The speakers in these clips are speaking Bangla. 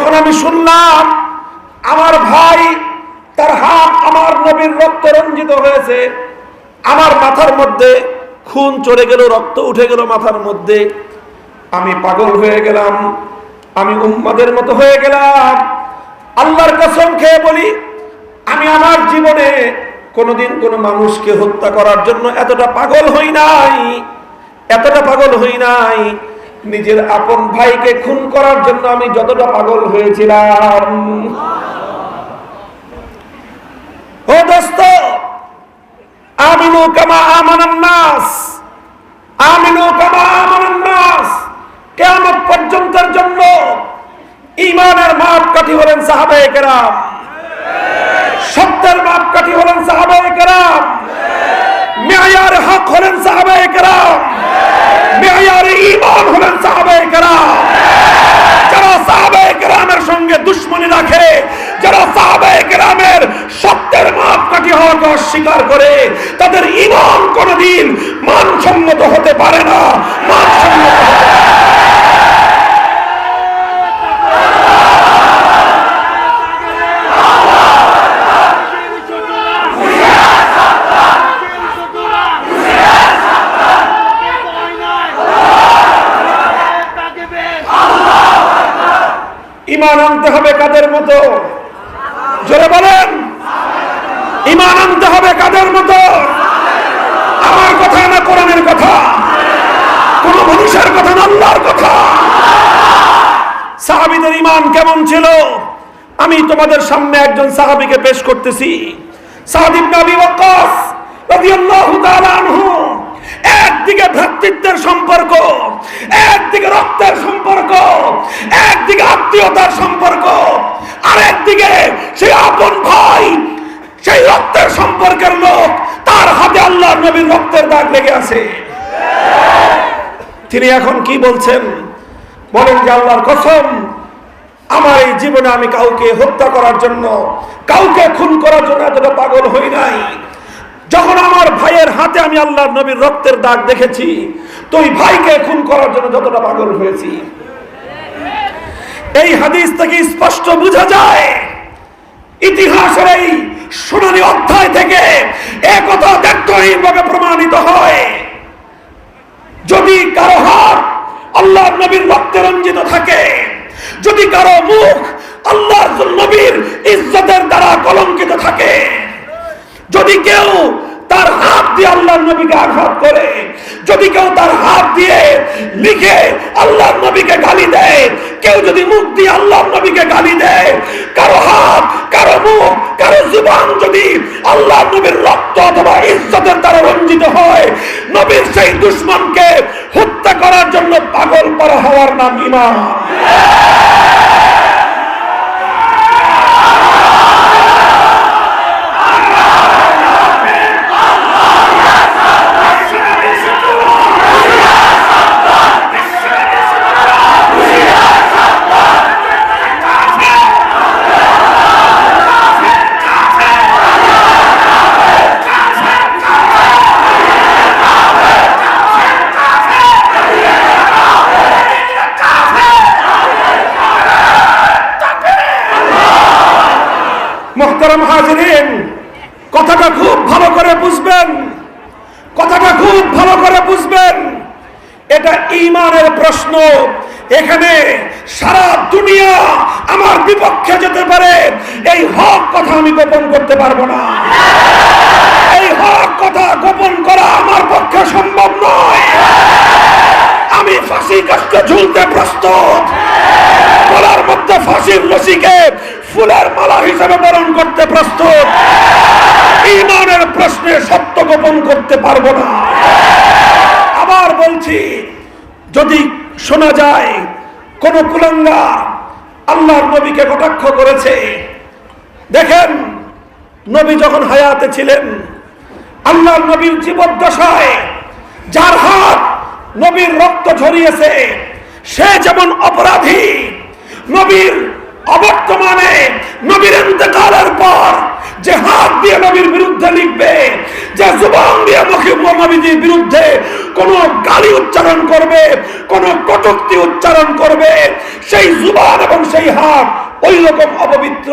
যখন আমি শুনলাম আমার ভাই তার হাত আমার নবীর রক্তে রঞ্জিত হয়েছে, আমার মাথার মধ্যে খুন চড়ে গেল, রক্ত উঠে গেল মাথার মধ্যে, আমি পাগল হয়ে গেলাম, আমি উম্মাদের মতো হয়ে গেলাম। আল্লাহর কসম খেয়ে বলি, আমি আমার জীবনে কোনোদিন কোনো মানুষকে হত্যা করার জন্য এতটা পাগল হই নাই, এতটা পাগল হই নাই। নিজের আপন ভাইকে খুন করার জন্য আমি যতটা পাগল হয়েছিলাম। ও দোস্ত, আমিনু কামা আমানান নাস, আমিনু কামা আমানান নাস। কিয়ামত পর্যন্তের জন্য ঈমানের মাপকাঠি হলেন সাহাবায়ে কেরাম, সত্যের মাপকাঠি হলেন সাহাবায়ে কেরাম, মেয়ার হক হলেন সাহাবায়ে কেরাম, মেয়ার ঈমান হলেন সাহাবায়ে কেরাম। যারা সাহাবায়ে কেরামের সঙ্গে দুশমনি রাখে, যারা সাহাবায়ে কেরামের সত্যের মাপকাঠি হওয়াকে অস্বীকার করে, তাদের ঈমান কোনদিন মানসম্মত হতে পারে না, মানসম্মত হতে পারে না। ঈমান আনতে হবে কাদের মতো? জোরে বলেন, ঈমান আনতে হবে কাদের মতো? আমার কথা না কোরআনের কথা, কোন মানুষের কথা না, আল্লাহর কথা। সাহাবীদের ঈমান কেমন ছিল আমি তোমাদের সামনে একজন সাহাবীকে পেশ করতেছি। সাদ ইবনে আবি ওয়াক্কাস রাদিয়াল্লাহু তাআলা আনহু। একদিকে ভ্রাতৃত্বের সম্পর্ক, একদিকে রক্তের সম্পর্ক, একদিকে আত্মীয়তার সম্পর্ক, আর একদিকে সেই আপন ভাই, সেই রক্তের সম্পর্কের লোক, তার হাতে আল্লাহর নবীর রক্তের দাগ লেগে আছে। তিনি এখন কি বলছেন? বলেন যে আল্লাহর কসম, আমার এই জীবনে আমি কাউকে হত্যা করার জন্য, কাউকে খুন করার জন্য এতটা পাগল হই নাই। যখন আমার ভাইয়ের হাতে আমি আল্লাহর নবীর রক্তের দাগ দেখেছি, তো ওই ভাইকে খুন করার জন্য যতটা পাগল হয়েছি। এই হাদিস থেকে স্পষ্ট বোঝা যায়, ইতিহাসের এই সোনালী অধ্যায় থেকে একথা দ্ব্যর্থহীনভাবে প্রমাণিত হয়, যদি কারো হাত আল্লাহর নবীর রক্তে রঞ্জিত থাকে, যদি কারো মুখ আল্লাহর নবীর ইজ্জতের দ্বারা কলঙ্কিত থাকে, যদি কেউ তার হাত দিয়ে আল্লাহর নবীকে আঘাত করে, যদি কেউ তার হাত দিয়ে লিখে আল্লাহর নবীকে গালি দেয়, কেউ যদি মুখ দিয়ে আল্লাহর নবীকে গালি দেয়, কারো হাত, কারো মুখ, কারো জীবন যদি আল্লাহর নবীর রক্ত অথবা ইজ্জতের দ্বারা রঞ্জিত হয়, নবীর সেই দুশমনকে হত্যা করার জন্য পাগল করা হওয়ার নাম ঈমান। মুহতারাম হাজিরিন, কথাটা খুব ভালো করে বুঝবেন, কথাটা খুব ভালো করে বুঝবেন। এটা ঈমানের প্রশ্ন। এখানে সারা দুনিয়া আমার বিপক্ষে যেতে পারে, এই হক কথা আমি গোপন করতে পারবো না। এই হক কথা গোপন করা আমার পক্ষে সম্ভব নয়। আমি ফাঁসি কাস্টে ঝুলতে প্রস্তুত, গলার মধ্যে ফাঁসির রশিকে ফুলের মালা হিসেবে বরণ করতে প্রস্তুত। ঈমানের প্রশ্নে সত্য গোপন করতে পারবো না। আবার বলছি, যদি শোনা যায় কোন কুলাঙ্গার আল্লাহর নবীকে কটাক্ষ করেছে, দেখেন নবী যখন হায়াতে ছিলেন, আল্লাহর নবীর জীবদ্দশায় যার হাত নবীর রক্ত ঝরিয়েছে, সে যেমন অপরাধী, নবীর অবর্তমানে, নবীর ইন্তেকালের পর যে হাত দিয়ে নবীর বিরুদ্ধে লিখবে, যে জুবান দিয়ে নবীর বিরুদ্ধে কোন গালি উচ্চারণ করবে, কোন কটূক্তি উচ্চারণ করবে, সেই জুবান এবং সেই হাত ওই রকম অপবিত্র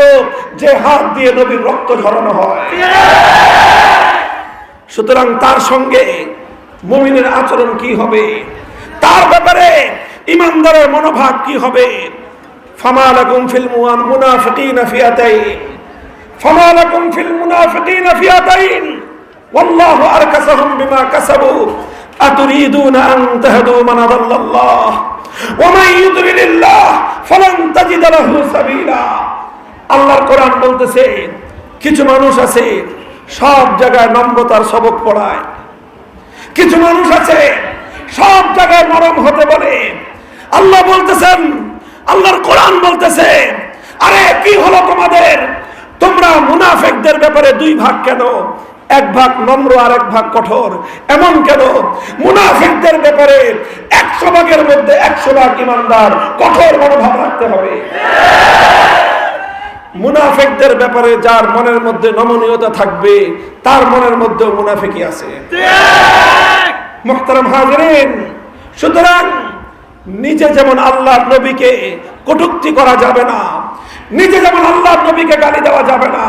যে হাত দিয়ে নবীর রক্ত ঝরানো হয়। সুতরাং তার সঙ্গে মুমিনের আচরণ কি হবে, তার ব্যাপারে ইমানদারের মনোভাব কি হবে? ফামা লাকুম ফিল মুনাফিকিনা ফিয়াতাইন, ফামা লাকুম ফিল মুনাফিকিনা ফিয়াতাইন ওয়াল্লাহু আরকাসাহুম বিমা কাসাবু আতুরিদুনা আন তাহদু মান আদাল্লাল্লাহ ওয়া মান ইউদ্লিলিল্লাহ ফালান তাজিদ লাহু সাবিলা। আল্লাহর কোরআন বলতেছে কিছু মানুষ আছে সব জায়গায় নম্রতার সবক পড়ায়, কিছু মানুষ আছে সব জায়গায় নরম হতে বলে। আল্লাহ বলতেছেন, আল্লাহর কোরআন বলতেছে, আরে কি হলো তোমাদের? তোমরা মুনাফিকদের ব্যাপারে দুই ভাগ কেন? এক ভাগ নম্র আর এক ভাগ কঠোর। এমন কেন? মুনাফিকদের ব্যাপারে 100 ভাগের মধ্যে 100 ভাগ ইমানদার, কঠোর মনোভাব রাখতে হবে। মুনাফিকদের ব্যাপারে যার মনের মধ্যে নমনীয়তা থাকবে তার মনের মধ্যে মুনাফিকি আছে। মুহতারাম হাজিরিন, সুতরাং নিজে যেমন আল্লাহর নবীকে কটূক্তি করা যাবে না, নিজে যেমন আল্লাহর নবীকে গালি দেওয়া যাবে না,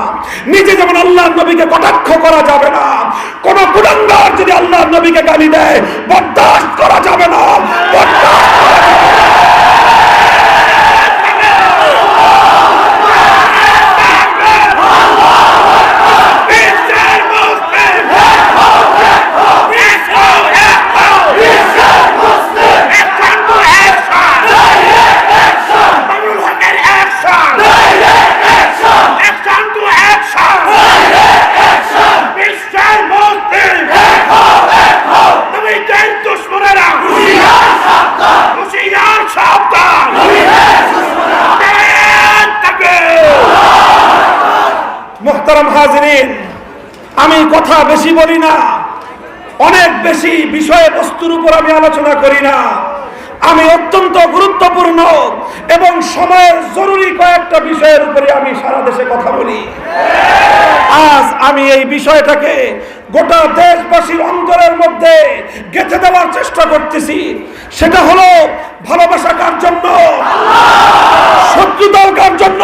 নিজে যেমন আল্লাহর নবীকে কটাক্ষ করা যাবে না, কোন গুনাহগার যদি আল্লাহর নবীকে গালি দেয় বরদাস্ত করা যাবে না, বরদাস্ত করা যাবে না। মুহতারাম হাজিরিন, আমি কথা বেশি বলি না, অনেক বেশি বিষয় বস্তুর উপর আমি আলোচনা করি না। আমি অত্যন্ত গুরুত্বপূর্ণ এবং সময়ের জরুরি কয়েকটা বিষয়ের উপরে আমি সারা দেশে কথা বলি। আজ আমি এই বিষয়টাকে গোটা দেশবাসীর অন্তরের মধ্যে গেঁথে দেওয়ার চেষ্টা করতেছি। সেটা হলো ভালোবাসা কার জন্য, শত্রুতাও কার জন্য।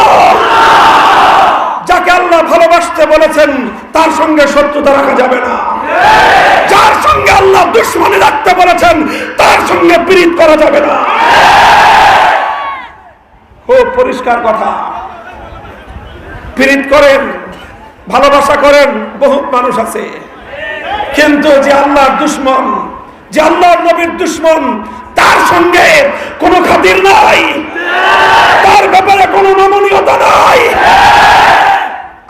যাকে আল্লাহ ভালোবাসতে বলেছেন তার সঙ্গে শত্রুতা রাখা যাবে না। যার সঙ্গে আল্লাহ দুশমনি রাখতে বলেছেন তার সঙ্গে পীড়িত করা যাবে না। খুব পরিষ্কার কথা। পীড়িত করেন, ভালোবাসা করেন বহুত মানুষ আছে, কিন্তু যে আল্লাহর দুশমন, যে আল্লাহর নবীর দুশমন, তার সঙ্গে কোনো খাতির নাই, তার ব্যাপারে কোনো নমনীয়তা নাই।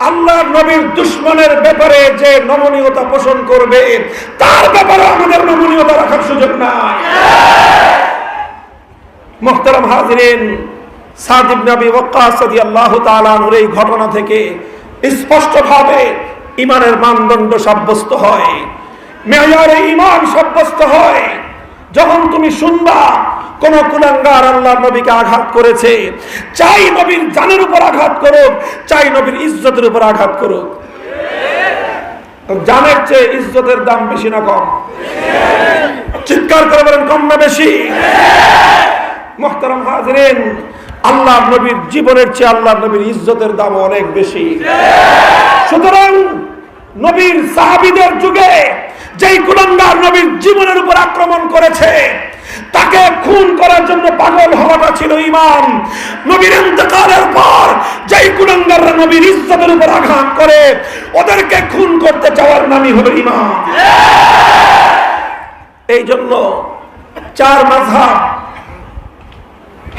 আল্লাহর নবীর দুশমনের ব্যাপারে যে নমনীয়তা পোষণ করবে তার ব্যাপারে আমাদের নমনীয়তা রাখার সুযোগ নাই। মুহতারাম হাজিরিন, সাদ ইবনে আবি ওয়াক্কাস রাদিয়াল্লাহু তাআলা আনহুর এই ঘটনা থেকে স্পষ্টভাবে ঈমানের মানদণ্ড সাব্যস্ত হয়, মেয়ারে ঈমান সাব্যস্ত হয়। যখন তুমি শুনবা কোন কুলাঙ্গার আল্লাহর নবীকে আঘাত করেছে, চাই নবীর জানের উপর আঘাত করুক, চাই নবীর ইজ্জতের উপর আঘাত করুক, জানের চেয়ে ইজ্জতের দাম বেশি না কম? চিৎকার করে বলেন কম না বেশি? মুহতারাম হাজিরিন, আল্লাহর নবীর জীবনের চেয়ে আল্লাহর নবীর ইজ্জতের দাম অনেক বেশি। সুতরাং নবীর সাহাবীদের যুগে যেই কুলাঙ্গার নবীর জীবনের উপর আক্রমণ করেছে তাকে খুন করার জন্য পাগল হওয়াটা ছিল ঈমান। নবীর ইন্তেকালের পর যেই কুলাঙ্গাররা নবীর ইজ্জতের উপর আঘাত করে ওদেরকে খুন করতে চাওয়ার নামই হলো ঈমান। এই জন্য 4 মাযহাব,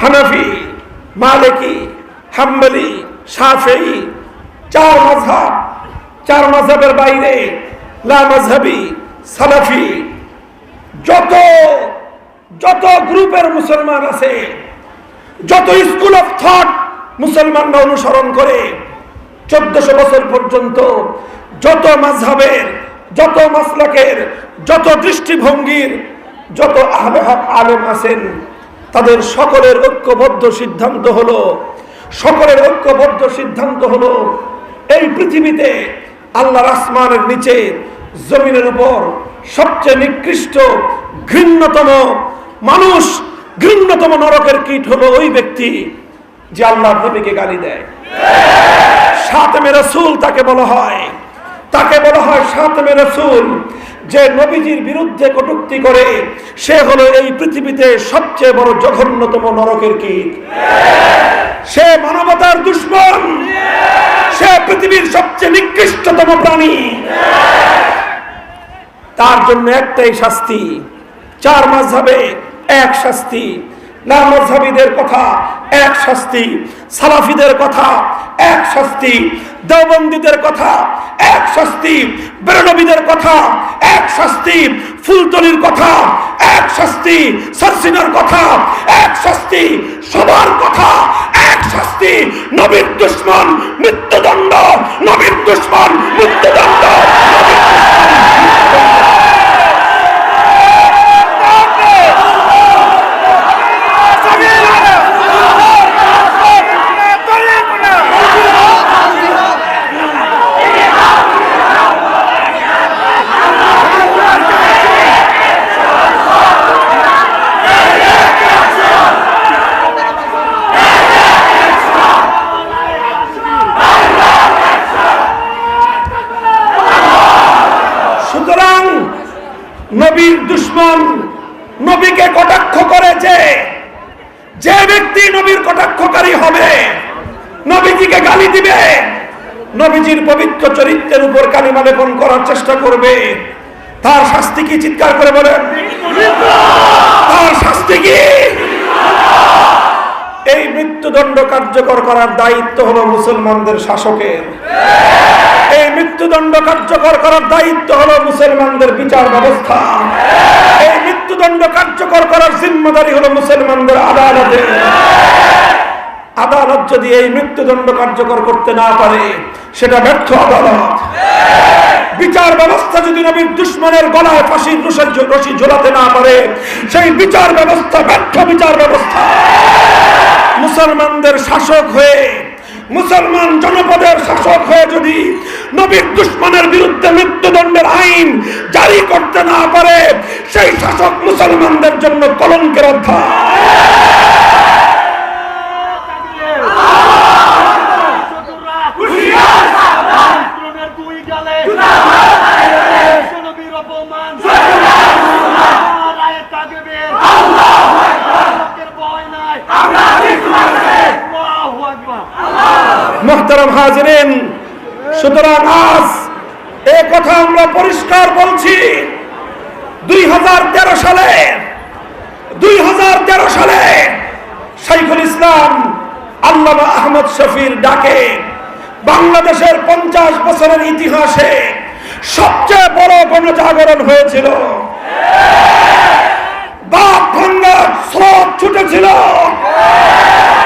হানাফি, মালিকি, হাম্বলি, শাফিঈ, 4 মাযহাব, 4 মাযহাবের বাইরে লা মাযহাবি, সালাফি, যত গ্রুপের মুসলমান আছে, যত স্কুল অফ থট মুসলমানরা অনুসরণ করে 1400 বছর পর্যন্ত যত মাযহাবের, যত মাসলাকের, যত দৃষ্টিভঙ্গির যত আহলে হক আলেম আছেন, তাদের সকলের ঐক্যবদ্ধ সিদ্ধান্ত হলো এই পৃথিবীতে আল্লাহর আসমানের নিচে জমিনের উপর সবচেয়ে নিকৃষ্ট ঘৃণ্যতম মানুষ, ঘৃণ্যতম নরকের কীট হলো ওই ব্যক্তি যে আল্লাহর নবীকে গালি দেয়। শাতমে রাসূল তাকে বলা হয়, শাতমে রাসূল। যে নবীজির বিরুদ্ধে কটূক্তি করে সে হলো এই পৃথিবীতে সবচেয়ে বড় জঘন্যতম নরকের কীট। সে মানবতার দুশমন, সে পৃথিবীর সবচেয়ে নিকৃষ্টতম প্রাণী। তার জন্য একটাই শাস্তি, 4 মাযহাবে এক শাস্তি। লামাযহাবীদের কথা এক শাস্তি, সালাফিদের কথা এক শাস্তি, দেওবন্দীদের কথা এক শাস্তি, বেরলভীদের কথা এক শাস্তি, ফুলতলির কথা এক শাস্তি, সরসিনার কথা এক শাস্তি, সবার কথা এক শাস্তি। নবীর দুশমন মৃত্যুদণ্ড, নবীর দুশমন মৃত্যুদণ্ড। নবীর দুশমন, নবীকে কটাক্ষ করে যে ব্যক্তি নবীর কটাক্ষকারী হবে, নবীজিকে গালি দিবে, নবীজির পবিত্র চরিত্রের উপর কালিমা লেপন করার চেষ্টা করবে, তার শাস্তি কি? চিৎকার করে বলেন, তার শাস্তি কি? এই মৃত্যুদণ্ড কার্যকর করার দায়িত্ব হলো মুসলমানদের শাসকের। এই মৃত্যুদণ্ড কার্যকর করার দায়িত্ব হলো মুসলমানদের বিচার ব্যবস্থা। এই মৃত্যুদণ্ড কার্যকর করার জিম্মাদারি হলো মুসলমানদের আদালতের। আদালত যদি এই মৃত্যুদণ্ড কার্যকর করতে না পারে সেটা ব্যর্থ আদালত। বিচার ব্যবস্থা যদি নবীর দুশমনের গলায় ফাঁসির রশি ঝোলাতে না পারে সেই বিচার ব্যবস্থা ব্যর্থ বিচার ব্যবস্থা। মুসলমানদের শাসক হয়ে, মুসলমান জনপদের শাসক হয়ে যদি নবীর দুশমনের বিরুদ্ধে মৃত্যুদণ্ডের আইন জারি করতে না পারে সেই শাসক মুসলমানদের জন্য কলঙ্কের অধ্যায়। মুহতারাম হাজিরিন, সুতরাং আজ এই কথা আমরা পরিষ্কার বলছি, 2013 সালে শাইখুল ইসলাম আল্লামা আহমদ শফির ডাকে বাংলাদেশের 50 বছরের ইতিহাসে সবচেয়ে বড় গণজাগরণ হয়েছিল। বাপ ভাঙ্গার স্রোত ছুটেছিল।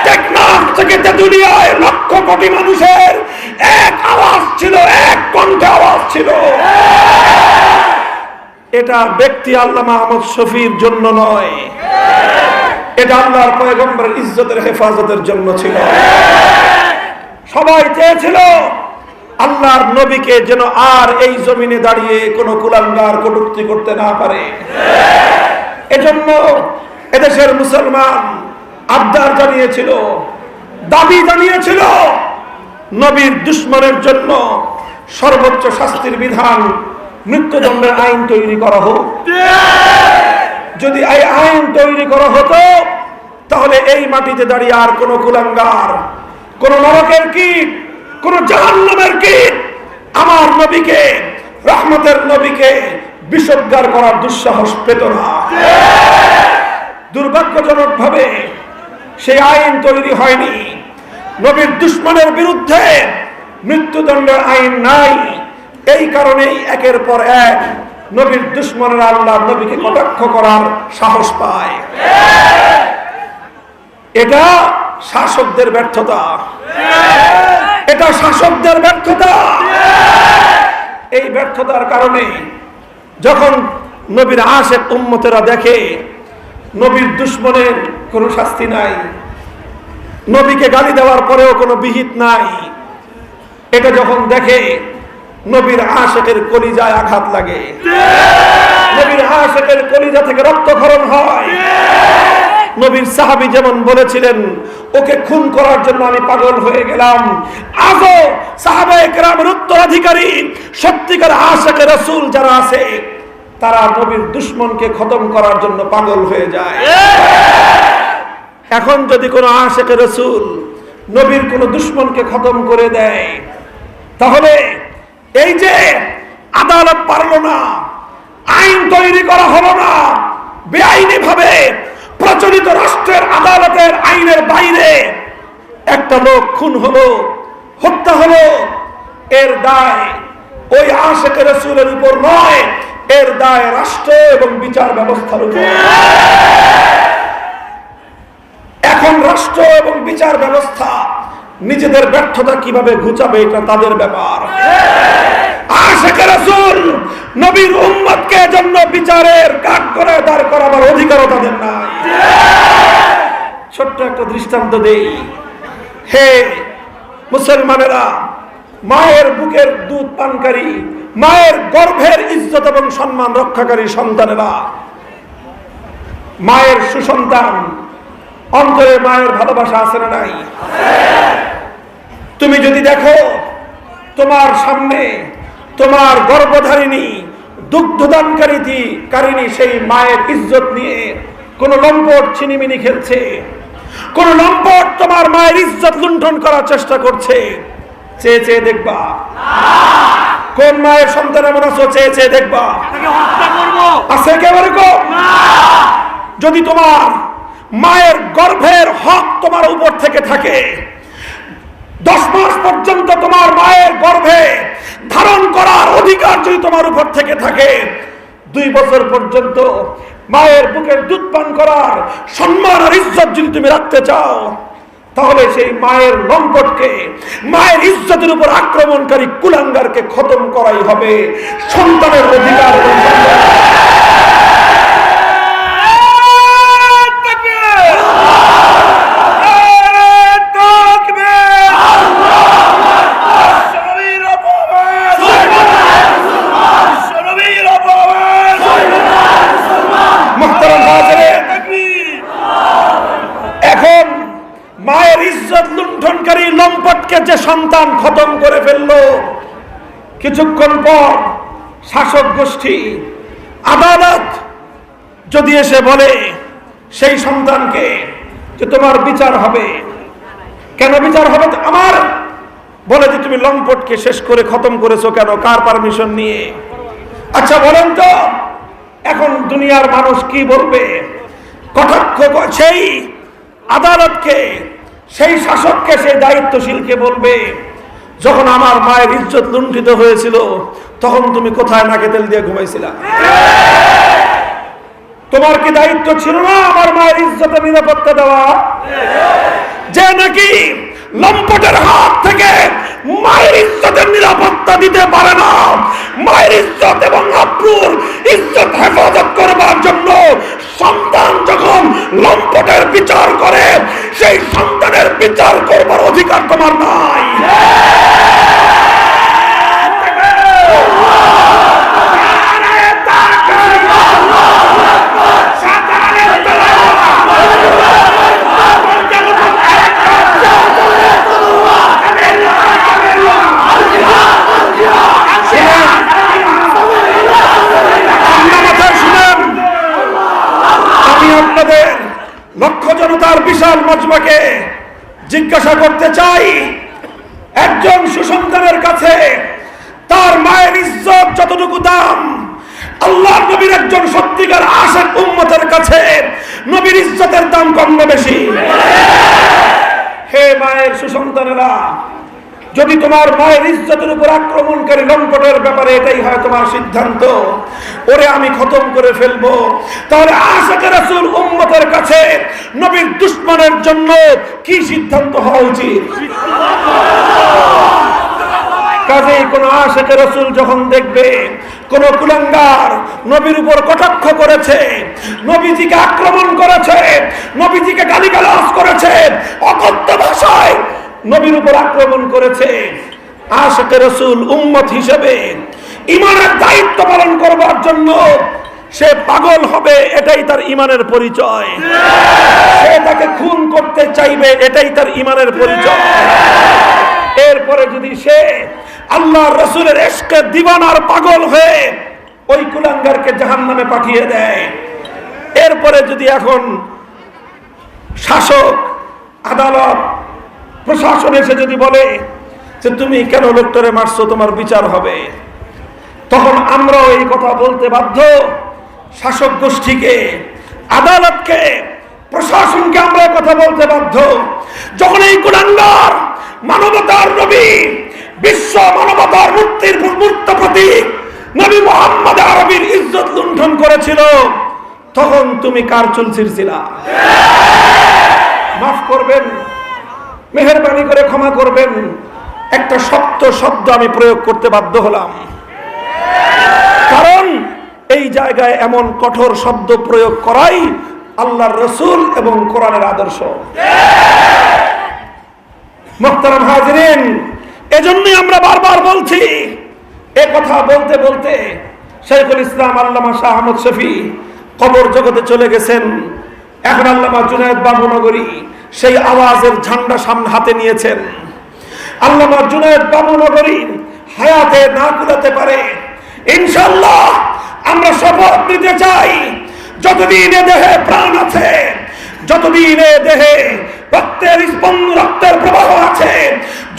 টেকনাফ থেকে তেতুলিয়ায় লক্ষ কোটি মানুষের এক আওয়াজ ছিল, এক কণ্ঠে আওয়াজ ছিল। এটা ব্যক্তি আল্লামা আহমদ শফির জন্য নয়, এটা আল্লাহর পয়গম্বরের ইজ্জতের হেফাজতের জন্য ছিল। সবাই চেয়েছিল আল্লাহর নবীকে যেন আর এই জমিনে দাঁড়িয়ে কোনো কুলাঙ্গার কটূক্তি করতে না পারে। এজন্য এদেশের মুসলমান আবদার জানিয়েছিল, দাবি জানিয়েছিল, নবীর দুশমনের জন্য সর্বোচ্চ শাস্তির বিধান মৃত্যুদণ্ডের আইন তৈরি করা হোক। যদি এই আইন তৈরি করা হতো তাহলে এই মাটিতে দাঁড়িয়ে আর কোন কুলাঙ্গার, কোন নরকের কীট, কোন জাহান্নামের কীট আমার নবীকে, রহমতের নবীকে বিষোদ্গার করার দুঃসাহস পেত না। দুর্ভাগ্যজনক ভাবে সেই আইন তৈরি হয়নি। নবীর দুশমনের বিরুদ্ধে মৃত্যুদণ্ডের আইন নাই। এই কারণেই একের পর এক নবীর দুশমনেরা আল্লাহ নবীকে কটাক্ষ করার সাহস পায়। এটা শাসকদের ব্যর্থতা, এটা শাসকদের ব্যর্থতা। এই ব্যর্থতার কারণে যখন নবীর আশিক উম্মতেরা দেখে নবীর দুশমনের কোনো শাস্তি নাই, নবীকে গালি দেওয়ার পরেও কোনো বিহিত নাই, এটা যখন দেখে নবীর আশিকের কলিজায় আঘাত লাগে। নবীর আশিকের কলিজা থেকে রক্তক্ষরণ হয়। নবীর সাহাবী যেমন বলেছিলেন, ওকে খুন করার জন্য আমি পাগল হয়ে গেলাম। আজও সাহাবায়ে কেরামের উত্তরাধিকারী সত্যিকার আশিকে রাসূল যারা আছে, তারা নবীর দুশমনকে খতম করার জন্য পাগল হয়ে যায়। এখন যদি কোনো আশিকে রাসূল নবীর কোনো দুশমনকে খতম করে দেয়, তাহলে এই যে আদালত পারলো না, আইন তৈরি করা হলো না, বেআইনি ভাবে প্রচলিত রাষ্ট্রের আদালতের আইনের বাইরে একটা লোক খুন হলো, হত্যা হলো, এর দায় ওই আশিকে রাসূলের উপর নয়, এর দায় রাষ্ট্র এবং বিচার ব্যবস্থার উপর। এখন রাষ্ট্র এবং বিচার ব্যবস্থা নিজেদের ব্যর্থতা কিভাবে ঘুচাবে, এটা তাদের ব্যাপার। আশিকে রাসূল নবীর উম্মতকে জন্য বিচারের কাঠগড়ায় দাঁড় করাবার অধিকারও তাদের নাই। ছোট্ট একটা দৃষ্টান্ত দেই। হে মুসলমানেরা, মায়ের বুকের দুধ পানকারী, মায়ের গর্ভের ইজ্জত এবং সম্মান রক্ষাকারী সন্তানেরা, মায়ের সুসন্তান, অন্তরে মায়ের ভালোবাসা আছে না নাই? তুমি যদি দেখো তোমার সামনে তোমার গর্ভধারিণী দুগ্ধদানকারিণী সেই মায়ের ইজ্জত নিয়ে কোন লম্পট ছিনিমিনি খেলছে, কোন লম্পট তোমার মায়ের ইজ্জত লুণ্ঠন করার চেষ্টা করছে, চেয়ে চেয়ে দেখবা? কোন মায়ের সন্তান এমন আছো চেয়ে চেয়ে দেখবা? আছে কেউ এরকম? যদি তোমার মায়ের গর্ভের হক তোমার উপর থেকে থাকে, 10 মাস পর্যন্ত তোমার মায়ের গর্ভে ধারণ করার অধিকার যদি তোমার উপর থেকে থাকে, 2 বছর পর্যন্ত মায়ের বুকের দুধ পান করার সম্মান আর ইজ্জত যদি তুমি রাখতে চাও, তাহলে সেই মায়ের লম্পটকে, মায়ের ইজ্জতের উপর আক্রমণকারী কুলাঙ্গারকে খতম করাই হবে সন্তানের অধিকার। এখন মায়ের ইজ্জত লুণ্ঠনকারী লম্পটকে যে সন্তান খতম করে ফেললো, কিছুক্ষণ পর শাসক গোষ্ঠী, আদালত যদি এসে বলে সেই সন্তানকে যে তোমার বিচার হবে, কেন বিচার হবে? আমার বলে যে তুমি লম্পটকে শেষ করে খতম করেছো কেন, কার পারমিশন নিয়ে? আচ্ছা বলেন তো, এখন দুনিয়ার মানুষ কি বলবে? কটাক্ষ সেই আদালতকে, সেই শাসককে, সেই দায়িত্বশীলকে বলবে, যখন আমার মায়ের ইজ্জত লুণ্ঠিত হয়েছিল তখন তুমি কোথায় নাকে তেল দিয়ে ঘুমাইছিলা? তোমার কি দায়িত্ব ছিল না আমার মায়ের ইজ্জতের নিরাপত্তা দেওয়া? যে নাকি লম্পটের হাত থেকে মায়ের ইজ্জতের নিরাপত্তা দিতে পারে না, মায়ের ইজ্জত এবং আব্রুর ইজ্জত হেফাজত করবার জন্য সন্তান যখন লম্পটের বিচার করে, সেই সন্তানের বিচার করবার অধিকার তোমার নাই। লক্ষ জনতার বিশাল মজমাকে জিজ্ঞাসা করতে চাই, একজন সুসন্তানের কাছে তার মায়ের ইজ্জত যতটুকু দাম, আল্লাহর নবীর একজন সত্যিকার আশিক উম্মতের কাছে নবীর ইজ্জতের দাম কম না বেশি? হে মায়ের সুসন্তানেরা, যদি তোমার মায়ের ইজ্জতের উপর আক্রমণকারী লম্পটের ব্যাপারে এটাই হয় তোমার সিদ্ধান্ত, ওরে আমি খতম করে ফেলবো, তাহলে আশিকে রাসূল উম্মতের কাছে নবীর দুশমনের জন্য কি সিদ্ধান্ত হওয়া উচিত? কাজেই কোন আশিকে রাসূল যখন দেখবে কোন কুলাঙ্গার নবীর উপর কটাক্ষ করেছে, নবীজিকে আক্রমণ করেছে, নবীজিকে গালিগালাজ করেছে, অকথ্য ভাষায় নবীর উপর আক্রমণ করেছে, আশিকে রাসূল উম্মত হিসেবে ঈমানের দায়িত্ব পালন করবার জন্য সে পাগল হবে, এটাই তার ঈমানের পরিচয়। সে তাকে খুন করতে চাইবে, এটাই তার ঈমানের পরিচয়। এরপরে যদি সে আল্লাহর রাসূলের ইশকে দিওয়ানার পাগল হয়ে ওই কুলাঙ্গারকে জাহান্নামে পাঠিয়ে দেয়, এরপরে যদি এখন শাসক, আদালত, প্রশাসন এসে যদি বলে যে তুমি কেন লোকটারে মারছো, তোমার বিচার হবে, তখন আমরাও এই কথা বলতে বাধ্য। শাসক গোষ্ঠীকে, আদালতকে, প্রশাসনকে আমরা কথা বলতে বাধ্য। যখন এই কুলাঙ্গার মানবতার নবী, বিশ্ব মানবতার মুক্তির মূর্ত প্রতীক নবী মুহাম্মদ আরবীর ইজ্জত লুণ্ঠন করেছিল, তখন তুমি কার চুল ছিঁড়ছিলা? মাফ করবেন, মেহেরবানি করে ক্ষমা করবেন, একটা শক্ত শব্দ আমি প্রয়োগ করতে বাধ্য হলাম, কারণ এই জায়গায় এমন কঠোর শব্দ প্রয়োগ করাই আল্লাহর রাসূল এবং কোরআনের আদর্শ। মুহতারাম হাজিরিন, এজন্যই আমরা বারবার বলছি, এ কথা বলতে বলতে শাইখুল ইসলাম আল্লামা শাহ আহমদ শফী কবর জগতে চলে গেছেন। এখন আল্লামা জুনায়েদ বাবুনগরী সেই আওয়াজের ঝান্ডা সামনে হাতে নিয়েছেন। আল্লামা জুনায়েদ বাবুনগরী হায়াতে না কুলাতে পারে, ইনশাআল্লাহ আমরা শপথ নিতে চাই, যতদিন এ দেহে প্রাণ আছে, যতদিন এ দেহে রক্তের স্পন্দন, রক্তের প্রবাহ আছে,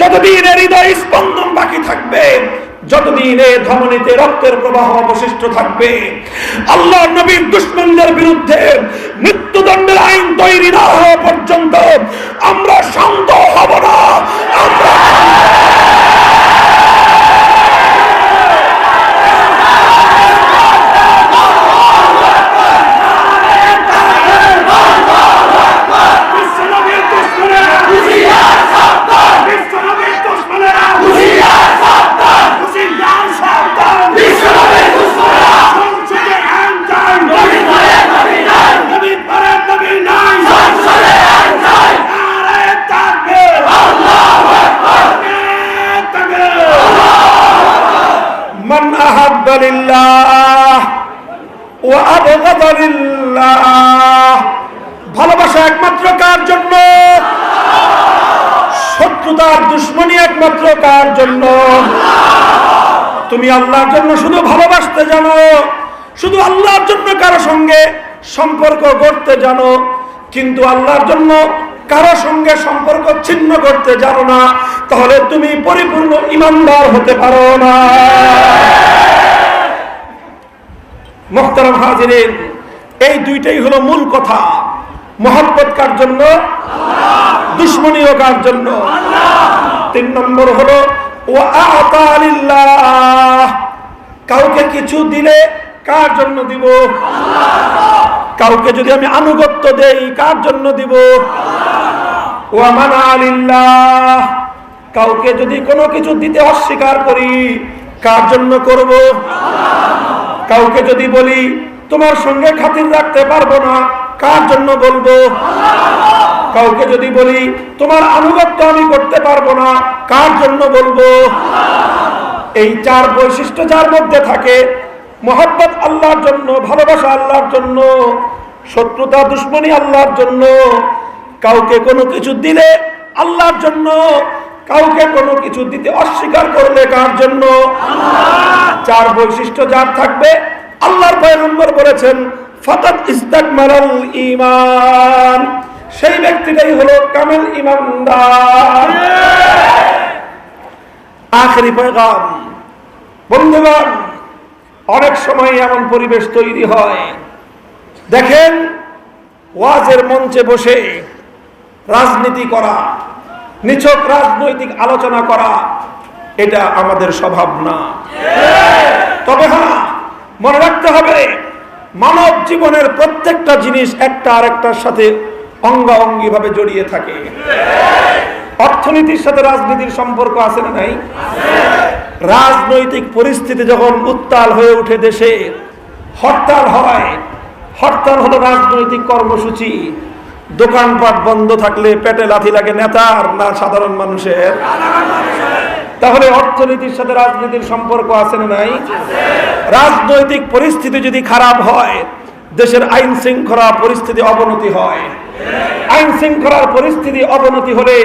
যতদিন এর হৃদয় স্পন্দন বাকি থাকবে, যতদিন এ ধমনীতে রক্তের প্রবাহ অবশিষ্ট থাকবে, আল্লাহর নবীর দুশমনদের বিরুদ্ধে মৃত্যুদণ্ডের আইন তৈরি না হওয়া পর্যন্ত আমরা শান্ত হব না। আমরা ভালোবাসা একমাত্র কার জন্য? শত্রুতার দুশমনী একমাত্র কার জন্য? তুমি আল্লাহর জন্য শুধু ভালোবাসতে জানো, শুধু আল্লাহর জন্য কারো সঙ্গে সম্পর্ক করতে জানো, কিন্তু আল্লাহর জন্য কারো সঙ্গে সম্পর্ক ছিন্ন করতে জানো না, তাহলে তুমি পরিপূর্ণ ঈমানদার হতে পারো না। মুহতারাম হাজিরিন, এই দুইটাই হলো মূল কথা। মহব্বত কার জন্য? দুশমনীও কার জন্য? 3 নম্বর হলো ওয়া আতা লিল্লাহ, কাউকে কিছু দিলে কার জন্য দিব? কাউকে যদি আমি আনুগত্য দেই কার জন্য দিব? ওয়া মানা লিল্লাহ, কাউকে যদি কোনো কিছু দিতে অস্বীকার করি কার জন্য করব? কাউকে যদি বলি তোমার সঙ্গে খাতির রাখতে পারবো না কার জন্য বলবো? কাউকে যদি বলি তোমার আনুগত্য আমি করতে পারবো না কার জন্য বলবো? এই 4 বৈশিষ্ট্য যার মধ্যে থাকে, মহব্বত আল্লাহর জন্য, ভালোবাসা আল্লাহর জন্য, শত্রুতা দুশমনী আল্লাহর জন্য, কাউকে কোনো কিছু দিলে আল্লাহর জন্য, কাউকে কোনো কিছু দিতে অস্বীকার করলে কার জন্য? 4 বৈশিষ্ট্য যার থাকবে, আল্লাহর পয়গম্বর বলেছেন ফাকাদ ইস্তাকমালাল ঈমান, সেই ব্যক্তিটাই হলো কামেল ঈমানদার। আখেরি পয়গাম, বন্ধুগণ, অনেক সময় এমন পরিবেশ তৈরি হয়, দেখেন ওয়াজের মঞ্চে বসে রাজনীতি করা, নিছক রাজনৈতিক আলোচনা করা, এটা আমাদের স্বভাব না। তবে হ্যাঁ, মনে রাখতে হবে মানব জীবনের প্রত্যেকটা জিনিস একটা আরেকটার সাথে অঙ্গাঅঙ্গি ভাবে জড়িয়ে থাকে। অর্থনীতির সাথে রাজনীতির সম্পর্ক আছে না নাই? রাজনৈতিক পরিস্থিতি যখন উত্তাল হয়ে উঠে, দেশে হরতাল হয়, হরতাল হলো রাজনৈতিক কর্মসূচি। দোকানপাট বন্ধ থাকলে পেটে লাথি লাগে নেতার না সাধারণ মানুষের? তাহলে অর্থনীতির সাথে রাজনীতির সম্পর্ক আছে না নাই? রাজনৈতিক পরিস্থিতি যদি খারাপ হয়, দেশের আইন শৃঙ্খলা পরিস্থিতি অবনতি হয়। আইন শৃঙ্খলার পরিস্থিতি অবনতি হলে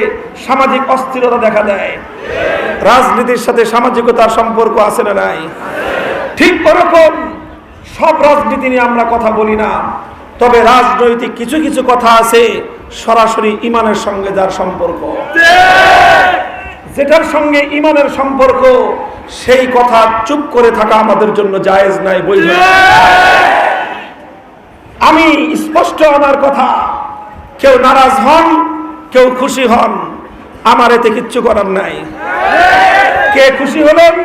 সামাজিক অস্থিরতা দেখা দেয়। রাজনীতির সাথে সামাজিকতার সম্পর্ক আছে না নাই? ঠিক ওরকম সব রাজনীতি নিয়ে আমরা কথা বলি না, তবে রাজনৈতিক কিছু কিছু কথা আছে সরাসরি ইমানের সঙ্গে যার সম্পর্ক, যেটার সঙ্গে ইমানের সম্পর্ক, সেই কথা চুপ করে থাকা আমাদের জন্য জায়েজ নাই। বলবেন আমি স্পষ্ট আমার কথা, কেউ নারাজ হন কেউ খুশি হন, আমার এতে কিচ্ছু করার নাই। কে খুশি হলেন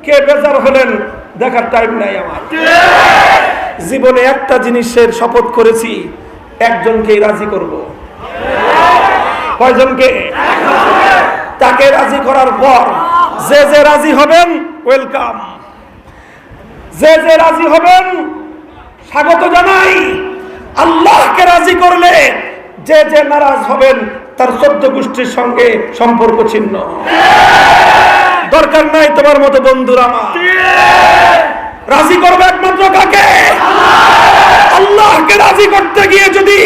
কে বেজার হলেন দেখার টাইম নাই আমার। জীবনে একটা জিনিসের শপথ করেছি, একজনকেই রাজি করব। কয়জনকে? তাকে রাজি করার পর যে যে রাজি হবেন ওয়েলকাম, যে যে রাজি হবেন স্বাগত জানাই। আল্লাহকে রাজি করলে যে যে নারাজ হবেন তার 14 গোষ্ঠীর সঙ্গে সম্পর্ক ছিন্ন। দরকার নাই তোমার মতো বন্ধুরা আমার। রাজি করবে একমাত্র কাকে? আল্লাহকে রাজি করতে গিয়ে যদি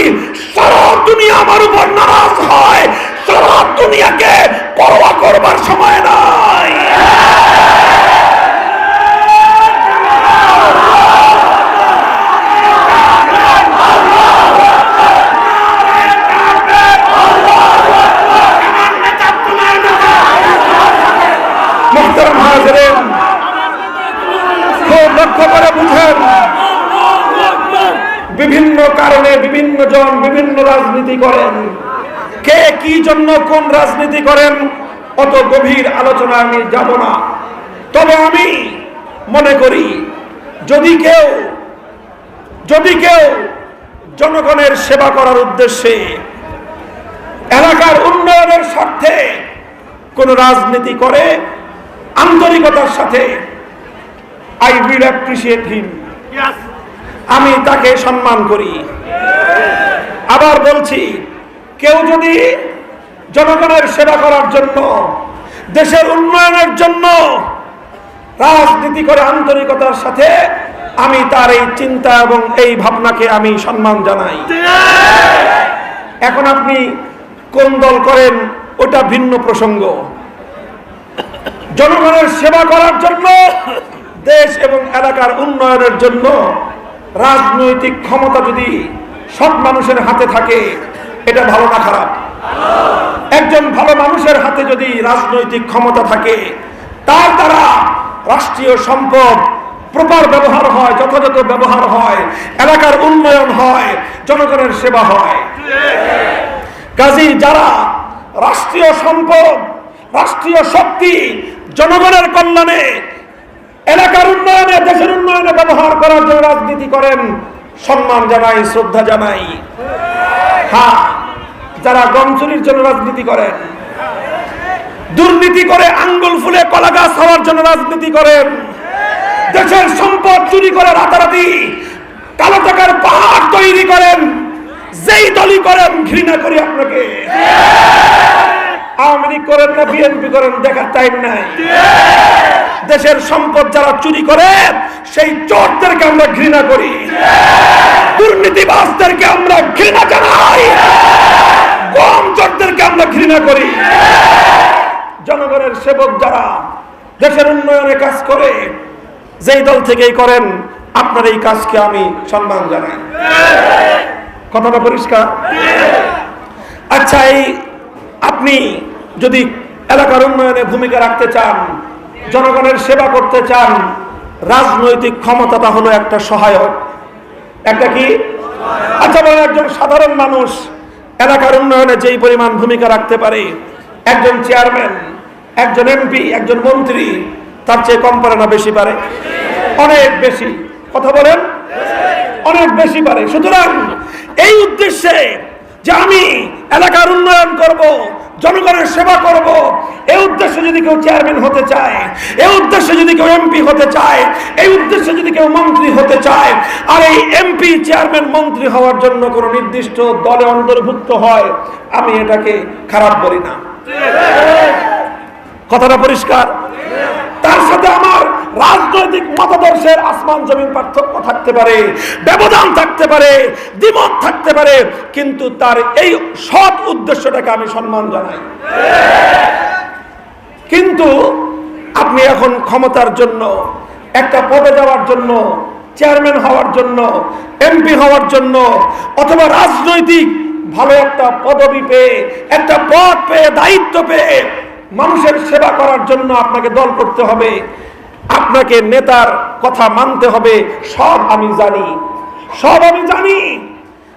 সারা দুনিয়া আমার উপর নারাজ হয়, সারা দুনিয়াকে পরোয়া করবার সময় নাই। মুহতারাম হাজিরিন, খুব লক্ষ্য করে বুঝেন, বিভিন্ন কারণে বিভিন্ন জন বিভিন্ন রাজনীতি করেন। কে কি জন্য কোন রাজনীতি করেন অত গভীর আলোচনা আমি যাব না। তবে আমি মনে করি যদি কেউ জনগণের সেবা করার উদ্দেশ্যে, এলাকার উন্নয়নের স্বার্থে কোন রাজনীতি করে আন্তরিকতার সাথে, I will appreciate him, আমি তাকে সম্মান করি। আবার বলছি, কেউ যদি জনগণের সেবা করার জন্য, দেশের উন্নয়নের জন্য রাজনীতি করে আন্তরিকতার সাথে, আমি তার এই চিন্তা এবং এই ভাবনাকে আমি সম্মান জানাই। এখন আপনি কোন দল করেন ওটা ভিন্ন প্রসঙ্গ। জনগণের সেবা করার জন্য, দেশ এবং এলাকার উন্নয়নের জন্য রাজনৈতিক ক্ষমতা যদি সব মানুষের হাতে থাকে, এটা ভালো না খারাপ? একজন ভালো মানুষের হাতে যদি রাজনৈতিক ক্ষমতা থাকে, তার দ্বারা রাষ্ট্রীয় সম্পদ প্রপার ব্যবহার হয়, যথাযথ ব্যবহার হয়, এলাকার উন্নয়ন হয়, জনগণের সেবা হয়। কাজেই যারা রাষ্ট্রীয় সম্পদ, রাষ্ট্রীয় শক্তি জনগণের কল্যাণে, এলাকার উন্নয়নে, দেশের উন্নয়নে ব্যবহার করার জন্য রাজনীতি করেন, সম্মান জানাই, শ্রদ্ধা জানাই। হ্যাঁ, যারা গম চুরির জন্য রাজনীতি করেন, দুর্নীতি করে আঙ্গুল ফুলে কলা গাছ হওয়ার জন্য রাজনীতি করেন, দেশের সম্পদ চুরি করে রাতারাতি কালো টাকার পাহাড় তৈরি করেন, যেই দলই করেন ঘৃণা করি আপনাকে। আওয়ামী লীগ করেন না বিএনপি করেন দেখার টাইম নাই। দেশের সম্পদ যারা চুরি করে সেই চোরদেরকে আমরা ঘৃণা করি, দুর্নীতিবাজদেরকে আমরা ঘৃণা জানাই, গম চোরদেরকে আমরা ঘৃণা করি। জনগণের সেবক যারা দেশের উন্নয়নে কাজ করে, যেই দল থেকেই করেন, আপনার এই কাজকে আমি সম্মান জানাই। কথাটা পরিষ্কার? আচ্ছা, এই আপনি যদি এলাকার উন্নয়নে ভূমিকা রাখতে চান, জনগণের সেবা করতে চান, রাজনৈতিক ক্ষমতাটা হলো একটা সহায়ক। একটা কি? আচ্ছা বলেন, একজন সাধারণ মানুষ এলাকার উন্নয়নে যেই পরিমাণ ভূমিকা রাখতে পারে, একজন চেয়ারম্যান, একজন এমপি, একজন মন্ত্রী তার চেয়ে কম পারে না বেশি পারে? অনেক বেশি। কথা বলেন, অনেক বেশি পারে। সুতরাং এই উদ্দেশ্যে যে আমি এলাকার উন্নয়ন করব, জনগণের সেবা করব, এই উদ্দেশ্যে যদি কেউ চেয়ারম্যান হতে চায়, এই উদ্দেশ্যে যদি কেউ এমপি হতে চায়, এই উদ্দেশ্যে যদি কেউ মন্ত্রী হতে চায়, আর এই এমপি, চেয়ারম্যান, মন্ত্রী হওয়ার জন্য কোনো নির্দিষ্ট দলে অন্তর্ভুক্ত হয়, আমি এটাকে খারাপ বলি না। কথাটা পরিষ্কার? তার সাথে আমার রাজনৈতিক মতাদর্শের আসমান জমিন পার্থক্য থাকতে পারে, ব্যবধান থাকতে পারে, দ্বিমত থাকতে পারে, কিন্তু তার এই সৎ উদ্দেশ্যটাকে আমি সম্মান জানাই। কিন্তু আপনি এখন ক্ষমতার জন্য, একটা পদে যাওয়ার জন্য, চেয়ারম্যান হওয়ার জন্য, এমপি হওয়ার জন্য, অথবা রাজনৈতিক ভালো একটা পদবি পেয়ে, একটা পদ পেয়ে, দায়িত্ব পেয়ে মানুষের সেবা করার জন্য আপনাকে দল করতে হবে, আপনাকে নেতার কথা মানতে হবে। সব আমি জানি, সব আমি জানি,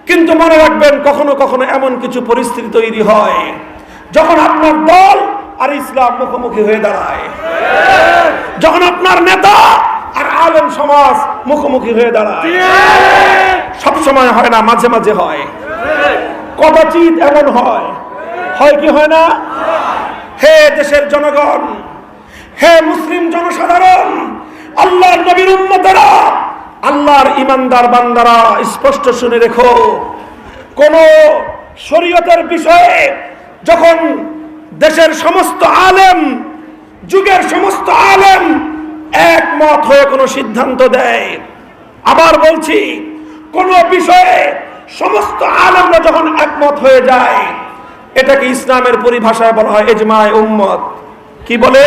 কিন্তু মনে রাখবেন কখনো কখনো এমন কিছু পরিস্থিতি তৈরি হয় যখন আপনার দল আর ইসলাম মুখোমুখি হয়ে দাঁড়ায়, যখন আপনার নেতা আর আলেম সমাজ মুখোমুখি হয়ে দাঁড়ায়। সব সময় হয় না, মাঝে মাঝে হয়, কদাচিৎ এমন হয়। হয় কি হয় না? হে দেশের জনগণ, হে মুসলিম জনসাধারণ, আল্লাহর নবীর উম্মতেরা, আল্লাহর ইমানদার বান্দারা, স্পষ্ট শুনে রেখো, কোন শরীয়তের বিষয়ে যখন দেশের সমস্ত আলেম, যুগের সমস্ত আলেম একমত হয়ে কোনো সিদ্ধান্ত দেয়, আবার বলছি, কোন বিষয়ে সমস্ত আলেমরা যখন একমত হয়ে যায়, এটাকে ইসলামের পরিভাষায় বলা হয় ইজমায়ে উম্মত। কি বলে?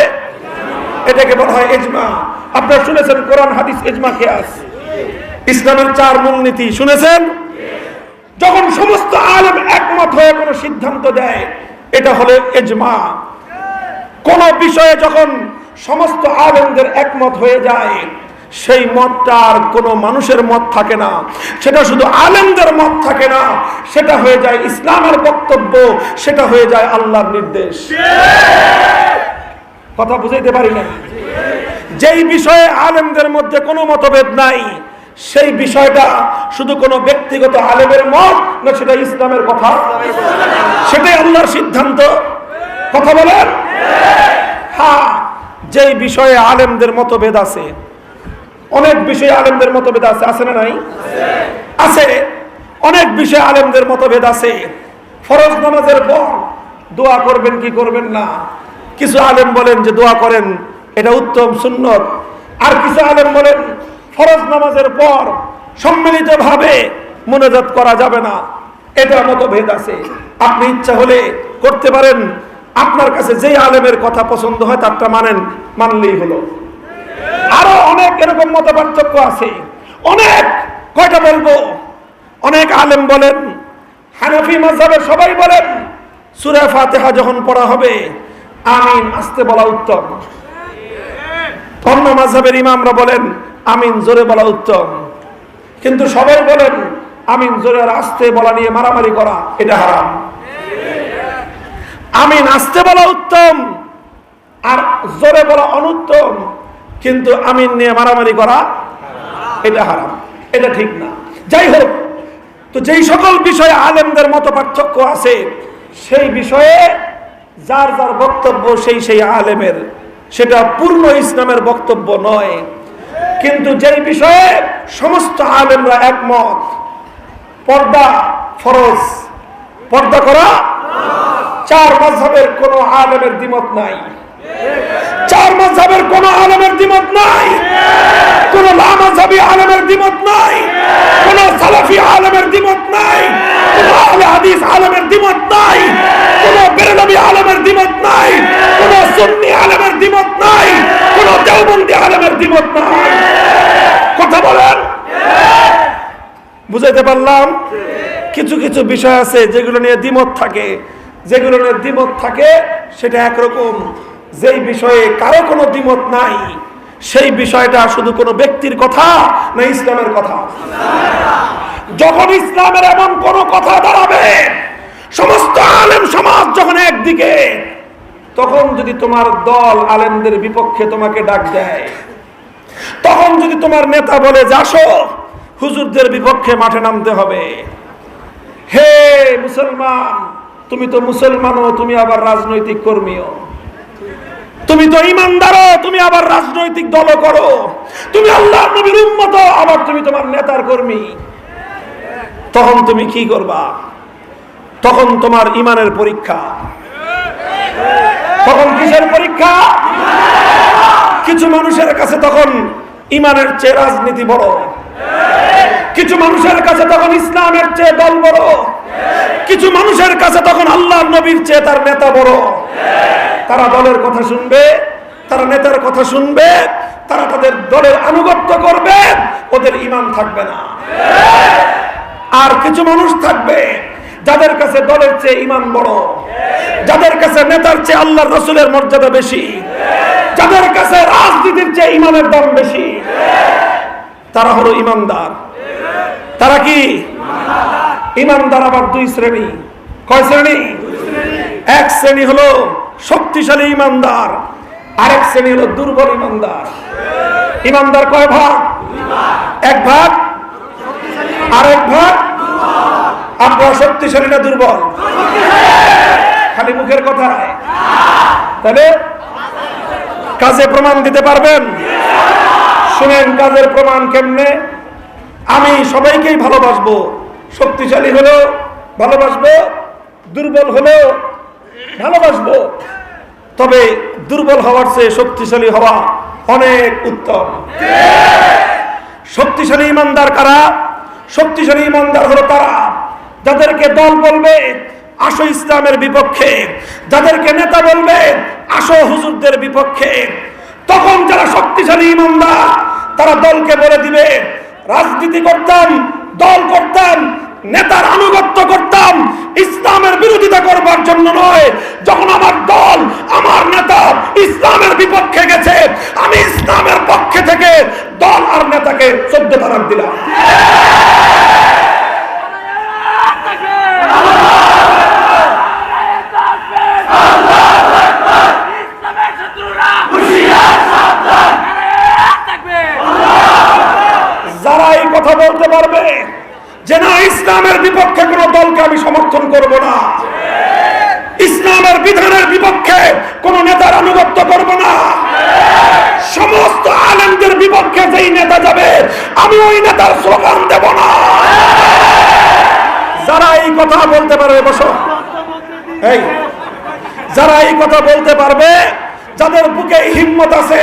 এটাকে বলা হয় ইজমা। আপনারা শুনেছেন কোরআন, হাদিস, ইজমা, কিয়াস, ইসলামের 4 মূলনীতি শুনেছেন? যখন সমস্ত আলেম একমত হয়ে কোনো সিদ্ধান্ত দেয়, এটা হলো ইজমা। কোন বিষয়ে যখন সমস্ত আলেমদের একমত হয়ে যায়, সেই মতটা আর কোনো মানুষের মত থাকে না, সেটা শুধু আলেমদের মত থাকে না, সেটা হয়ে যায় ইসলামের বক্তব্য, সেটা হয়ে যায় আল্লাহর নির্দেশ। কথা বুঝাইতে পারি না? যেই বিষয়ে আলেমদের মধ্যে কোনো মতভেদ নাই, সেই বিষয়টা শুধু কোনো ব্যক্তিগত আলেমের মত না, সেটা ইসলামের কথা, সেটাই আল্লাহর সিদ্ধান্ত। কথা বলেন? হ্যাঁ, যেই বিষয়ে আলেমদের মতভেদ আছে, অনেক বিষয়ে আলেমদের মতভেদ আছে, আছে না নাই? আছে, অনেক বিষয়ে আলেমদের মতভেদ আছে। ফরজ নামাজের পর দোয়া করবেন কি করবেন না, কিছু আলেম বলেন যে দোয়া করেন, এটা উত্তম সুন্নত। আর কিছু আলেম বলেন ফরজ নামাজের পর সম্মিলিতভাবে মুনাজাত করা যাবে না, এটা মতভেদ আছে। আপনি ইচ্ছা হলে করতে পারেন, আপনার কাছে যেই আলেমের কথা পছন্দ হয় তারটা মানেন, মানলেই হলো। আরো অনেক এরকম মত পার্থক্য আছে, অনেক, কয়টা বলবো। অনেক আলেম বলেন, হানাফি মাযহাবের সবাই বলেন সূরা ফাতিহা যখন পড়া হবে আমিন আস্তে বলা উত্তম। অন্য মাযহাবের ইমামরা বলেন আমিন জোরে বলা উত্তম, কিন্তু সবাই বলেন আমিন জোরে আর আস্তে বলা নিয়ে মারামারি করা এটা হারাম। আমিন আস্তে বলা উত্তম আর জোরে বলা অনুত্তম, কিন্তু আমিন নিয়ে মারামারি করা এটা হারাম, এটা ঠিক না। যাই হোক, তো যেই সকল বিষয়ে আলেমদের মত পার্থক্য আছে, সেই বিষয়ে যার যার বক্তব্য সেই সেই আলেমের, সেটা পূর্ণ ইসলামের বক্তব্য নয়। কিন্তু যেই বিষয়ে সমস্ত আলেমরা একমত, পর্দা ফরজ, পর্দা করা 4 মাযহাবের কোন আলেমের দ্বিমত নাই, 4 মাযহাবের কোন আলেমের দ্বিমত নাই, কোন লামাযহাবী আলেমের দ্বিমত নাই, কোন সালাফি আলেমের দ্বিমত নাই, কোন আহলে হাদিস আলেমের দ্বিমত নাই, কোন বেরলভী আলেমের দ্বিমত নাই, কোন সুন্নি আলেমের দ্বিমত নাই, কোন দেওবন্দি আলেমের দ্বিমত নাই। কথা বলেন? বুঝাইতে পারলাম? কিছু কিছু বিষয় আছে যেগুলো নিয়ে দ্বিমত থাকে, যেগুলো নিয়ে দ্বিমত থাকে সেটা একরকম। যেই বিষয়ে কারো কোনো দ্বিমত নাই, সেই বিষয়টা শুধু কোনো ব্যক্তির কথা না ইসলামের কথা। যখন ইসলামের এমন কোন কথা দাঁড়াবে, সমস্ত আলেম সমাজ যখন একদিকে, তখন যদি তোমার দল আলেমদের বিপক্ষে তোমাকে ডাক দেয়, তখন যদি তোমার নেতা বলে যে আসো হুজুরদের বিপক্ষে মাঠে নামতে হবে, হে মুসলমান, তুমি তো মুসলমানও, তুমি আবার রাজনৈতিক কর্মীও, তুমি তো ইমানদারও, তুমি আবার রাজনৈতিক দলও করো, তুমি আল্লাহর নবীর উম্মত, আবার তুমি তোমার নেতার কর্মী, তখন তুমি কি করবা? তখন তোমার ইমানের পরীক্ষা। তখন কিসের পরীক্ষা? কিছু মানুষের কাছে তখন ইমানের চেয়ে রাজনীতি বড়, কিছু মানুষের কাছে তখন ইসলামের চেয়ে দল বড়, কিছু মানুষের কাছে তখন আল্লাহর নবীর চেয়ে তার নেতা বড়। তারা দলের কথা শুনবে, তারা নেতার কথা শুনবে, তারা তাদের দলের আনুগত্য করবে, ওদের ঈমান থাকবে না। আর কিছু মানুষ থাকবে যাদের কাছে দলের চেয়ে ঈমান বড়, যাদের কাছে নেতার চেয়ে আল্লাহর রাসূলের মর্যাদা বেশি, যাদের কাছে রাজনীতির চেয়ে ঈমানের দাম বেশি, তারা হলো ঈমানদার। তারা কি ঈমানদার? আবার দুই শ্রেণী। কয় শ্রেণী? এক শ্রেণী হলো শক্তিশালী ঈমানদার, আরেক শ্রেণী হলো দুর্বল ঈমানদার। ঈমানদার কয় ভাগ? এক ভাগ। আরেক ভাগ? আপনারা শক্তিশালী না দুর্বল? খালি মুখের কথায়? তাহলে কাজে প্রমাণ দিতে পারবেন? শুনেন কাজের প্রমাণ কেমনে। আমি সবাইকেই ভালোবাসবো, শক্তিশালী হলেও ভালোবাসবো, দুর্বল হলেও ভালোবাসবো, তবে দুর্বল হওয়ার চেয়ে শক্তিশালী হওয়া অনেক উত্তম। শক্তিশালী ঈমানদার কারা? শক্তিশালী ঈমানদার হলো তারা যাদেরকে দল বলবে আসো ইসলামের বিপক্ষে, যাদেরকে নেতা বলবে আসো হুজুরদের বিপক্ষে, তখন যারা শক্তিশালী ঈমানদার তারা দলকে বলে দিবে রাজনীতি করতাম, দল করতাম, নেতার আনুগত্য করতাম, ইসলামের বিরোধিতা করবার জন্য নয়। যখন আমার দল, আমার নেতা ইসলামের বিপক্ষে গেছে, আমি ইসলামের পক্ষে থেকে দল আর নেতাকে 14 তালাক দিলাম। যারা এই কথা বলতে পারবে যে না ইসলামের বিপক্ষে কোন দলকে আমি সমর্থন করব না, ইসলামের বিধানের বিপক্ষে কোন নেতার আনুগত্য করব না, সমস্ত আলেমদের বিপক্ষে যেই নেতা যাবে আমি ওই নেতার স্লোগান দেব না, যারা এই কথা বলতে পারবে, বসো, এই যারা এই কথা বলতে পারবে, যাদের বুকে হিম্মত আছে,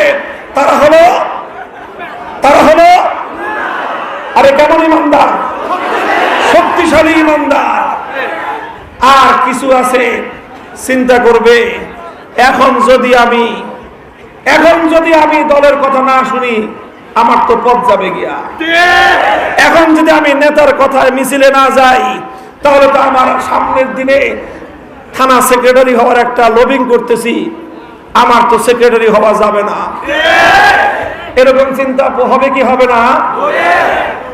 তারা হলো আরে কেমন ঈমানদার? শক্তিশালী ঈমানদার। আর কিছু আছে চিন্তা করবে এখন যদি আমি দলের কথা না শুনি আমার তো পথ যাবে গিয়া, এখন যদি আমি নেতার কথায় মিছিলে না যাই তাহলে তো আমার সামনের দিনে থানা সেক্রেটারি হওয়ার একটা লবিং করতেছি, আমার তো সেক্রেটারি হওয়া যাবে না। এরকম চিন্তা হবে কি হবে না?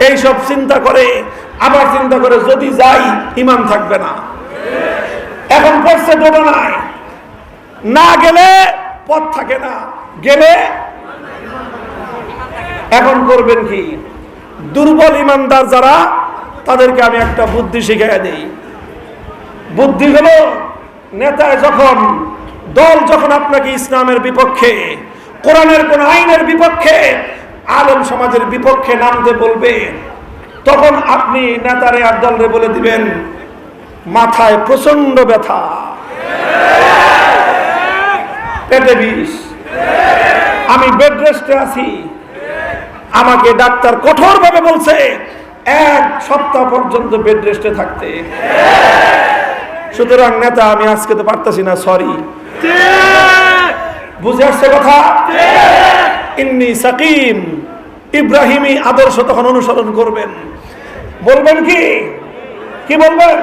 এইসব চিন্তা করে আবার চিন্তা করে যদি যাই ঈমান থাকবে না। এখন পড়ছে দোটানায়, না গেলে পথ থাকে না, গেলে এখন করবেন কি? দুর্বল ঈমানদার যারা, তাদেরকে আমি একটা বুদ্ধি শিখিয়ে দেই। বুদ্ধি হলো নেতায় যখন, দল যখন আপনাকে ইসলামের বিপক্ষে, কোরআনের কোন আইনের বিপক্ষে, আলেম সমাজের বিপক্ষে নামতে বলবে, তখন আপনি নেতারে আর দলরে বলে দিবেন মাথায় প্রচন্ড ব্যথা, পেটে বিষ, আমি বেড রেস্টে আছি, আমাকে ডাক্তার কঠোর ভাবে বলছে 1 সপ্তাহ পর্যন্ত বেড রেস্টে থাকতে, সুতরাং নেতা আমি আজকে তো পারতাছি না, সরি। বুঝে আসছে কথা? ইন্নী সাকিম, ইব্রাহিমী আদর্শ তখন অনুসরণ করবেন। বলবেন কি বলবেন?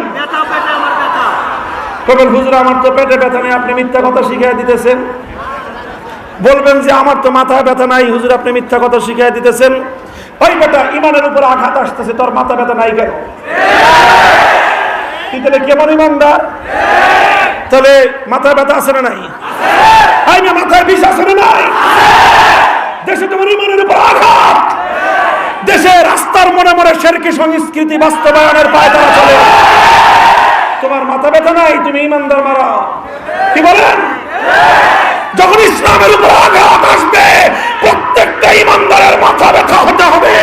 কবেন হুজুর আমার তো পেটে ব্যথা নেই, আপনি মিথ্যা কথা শিখিয়ে দিতেছেন। বলবেন যে আমার তো মাথায় ব্যথা নাই, হুজুর আপনি মিথ্যা কথা শিখিয়ে দিতেছেন। ওই বেটা ইমানের উপর আঘাত আসতেছে, তোর মাথা ব্যথা নাই কেন? তাহলে কেমন ইমানদার? তাহলে মাথায় ব্যথা আছে না নাই? মাথায় বিষ আছে না নাই? দেশে তোমার ইমানের উপর আঘাত, দেশে রাস্তার মনে মনে শিরকি সংস্কৃতি বাস্তবায়নের পায়তারা চলে, তোমার মাথা ব্যথা নাই, তুমি ইমানদার মারা। কি বলেন? যখন ইসলামের উপর আঘাত আসবে প্রত্যেকটা ইমানদারের মাথা ব্যথা হতে হবে।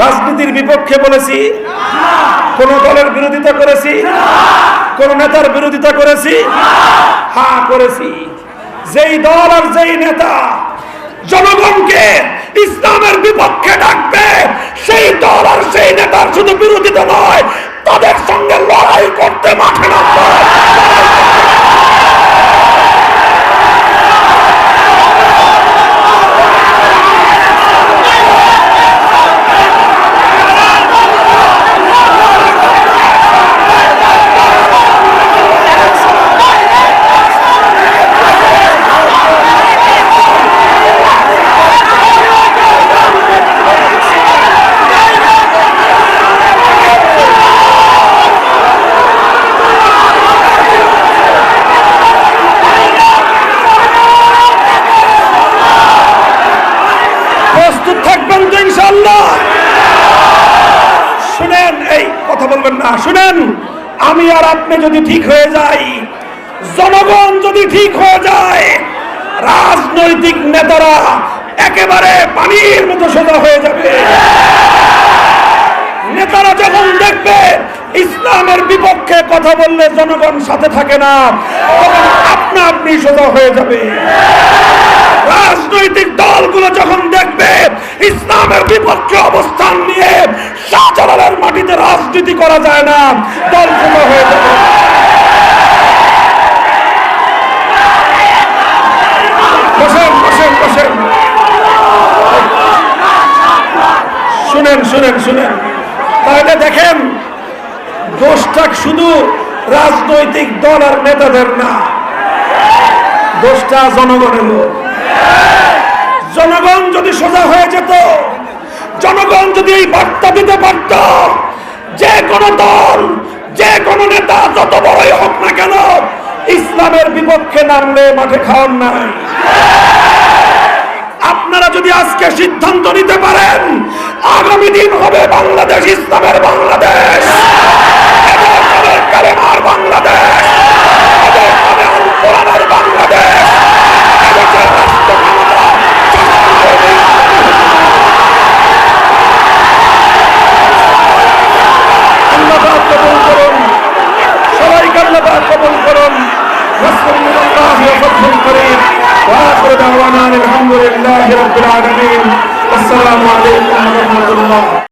রাজনীতির বিপক্ষে বলেছি? কোন দলের বিরোধিতা করেছি? কোন নেতার বিরোধিতা করেছি? হ্যাঁ করেছি। যেই দল আর যেই নেতা জনগণকে ইসলামের বিপক্ষে ডাকবে, সেই দল আর সেই নেতার শুধু বিরোধিতা নয়, তাদের সঙ্গে লড়াই করতে মাঠে নামবে। শুনেন, এই কথা বলবেন না, শুনেন, আমি আর আপনি যদি ঠিক হয়ে যাই, জনগণ যদি ঠিক হয়ে যায়, রাজনৈতিক নেতারা একেবারে পানির মতো সোজা হয়ে যাবে। নেতারা যখন দেখবে ইসলামের বিপক্ষে কথা বললে জনগণ সাথে থাকে না, তখন আপনা আপনি সোজা হয়ে যাবে। রাজনৈতিক দলগুলো যখন দেখবে ইসলামের বিপক্ষে অবস্থান নিয়ে শাহজালালের মাটিতে রাজনীতি করা যায় না, দল সোজা হয়ে যাবে। বসেন বসেন বসেন, শুনেন শুনেন শুনেন। তাহলে দেখেন, দোষটা শুধু রাজনৈতিক দল আর নেতাদের না, দোষটা জনগণেরও। জনগণ যদি সোজা হয়ে যেত, জনগণ যদি এই বার্তা দিতে পারত, যে কোনো দল, যে কোনো নেতা যত বড়ই হোক না কেন, ইসলামের বিপক্ষে নামলে মাঠে খাওয়ার নাই। আপনারা যদি আজকে সিদ্ধান্ত নিতে পারেন, আগামী দিন হবে বাংলাদেশ ইসলামের বাংলাদেশ, কালেমার বাংলাদেশ।